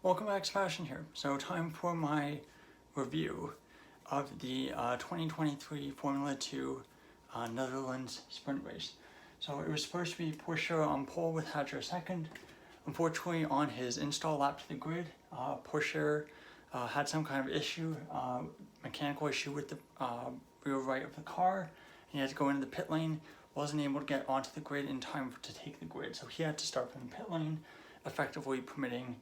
Welcome back, Sebastian here. So time for my review of the 2023 Formula 2 Netherlands sprint race. So it was supposed to be Porsche on pole with Hadjar second. Unfortunately, on his install lap to the grid, Porsche had some kind of issue, mechanical issue with the rear right of the car, and he had to go into the pit lane. Wasn't able to get onto the grid in time to take the grid, so he had to start from the pit lane, effectively promoting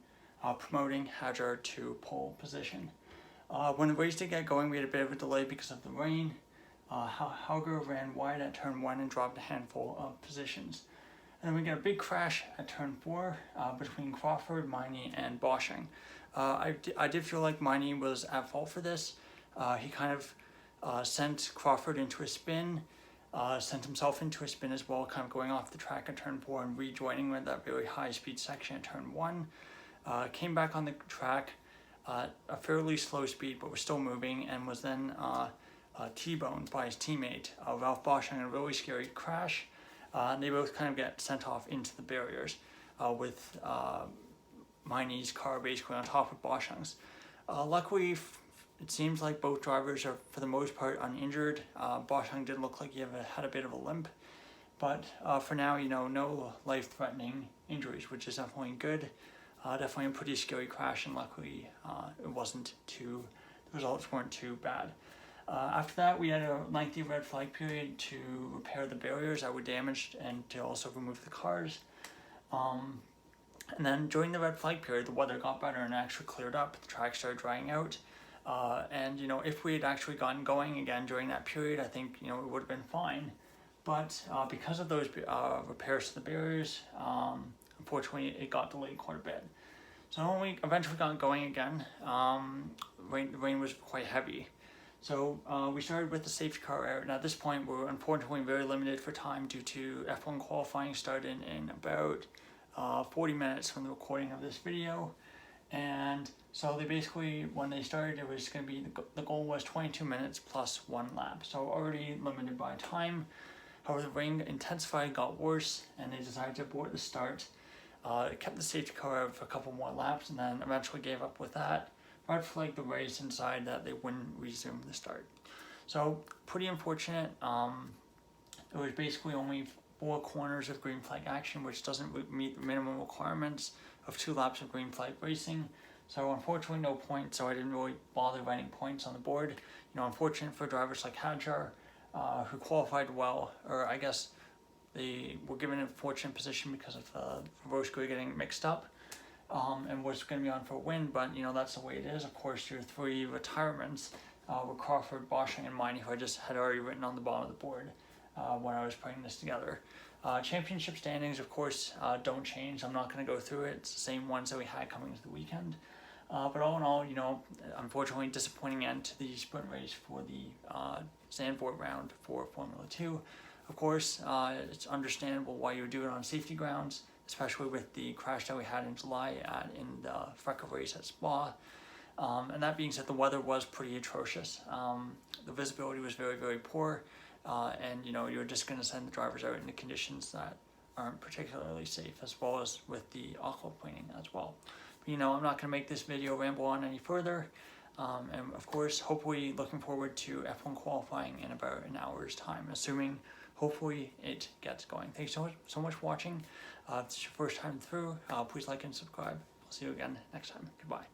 Hadjar to pole position. When the race did get going, we had a bit of a delay because of the rain. Hauger ran wide at turn 1 and dropped a handful of positions. And then we got a big crash at turn 4 between Crawford, Miney, and Bosching. I did feel like Miney was at fault for this. He kind of sent Crawford into a spin, sent himself into a spin as well, kind of going off the track at turn 4 and rejoining with that very high speed section at turn 1. Came back on the track at a fairly slow speed, but was still moving, and was then T-boned by his teammate, Ralph Bosching, in a really scary crash. They both kind of get sent off into the barriers with Miney's car basically on top of Bosching's. Luckily, it seems like both drivers are, for the most part, uninjured. Bosching did look like he had a bit of a limp, but for now, no life-threatening injuries, which is definitely good. Definitely a pretty scary crash, and luckily the results weren't too bad. After that, we had a lengthy red flag period to repair the barriers that were damaged and to also remove the cars. And then during the red flag period, the weather got better and actually cleared up. The track started drying out. And if we had actually gotten going again during that period, I think it would have been fine. But because of those repairs to the barriers, unfortunately, it got delayed quite a bit. So when we eventually got going again, the rain was quite heavy. So we started with the safety car out, and at this point we were unfortunately very limited for time due to F1 qualifying started in about 40 minutes from the recording of this video. And so they basically, when they started, it was going to be, the goal was 22 minutes plus 1 lap. So already limited by time. However, the rain intensified, got worse, and they decided to abort the start. It kept the safety car out for a couple more laps, and then eventually gave up with that. Red flagged the race and decided that they wouldn't resume the start. So pretty unfortunate. It was basically only 4 corners of green flag action, which doesn't meet the minimum requirements of 2 laps of green flag racing. So unfortunately no points, so I didn't really bother writing points on the board. Unfortunate for drivers like Hadjar, who qualified well, or I guess they were given a fortunate position because of reverse grid getting mixed up, and was going to be on for a win, but that's the way it is. Of course, your 3 retirements were Crawford, Bosching, and Miney, who I just had already written on the bottom of the board when I was putting this together. Championship standings, of course, don't change. I'm not going to go through it. It's the same ones that we had coming into the weekend. But all in all, unfortunately, disappointing end to the sprint race for the Zandvoort round for Formula 2. Of course, it's understandable why you would do it on safety grounds, especially with the crash that we had in July in the Freckle race at Spa. And that being said, the weather was pretty atrocious. The visibility was very, very poor, and you're just going to send the drivers out in the conditions that aren't particularly safe, as well as with the aquaplaning as well. But, I'm not going to make this video ramble on any further. And of course, hopefully looking forward to F1 qualifying in about an hour's time, assuming hopefully it gets going. Thanks so much for watching. If this is your first time through, please like and subscribe. I'll see you again next time. Goodbye.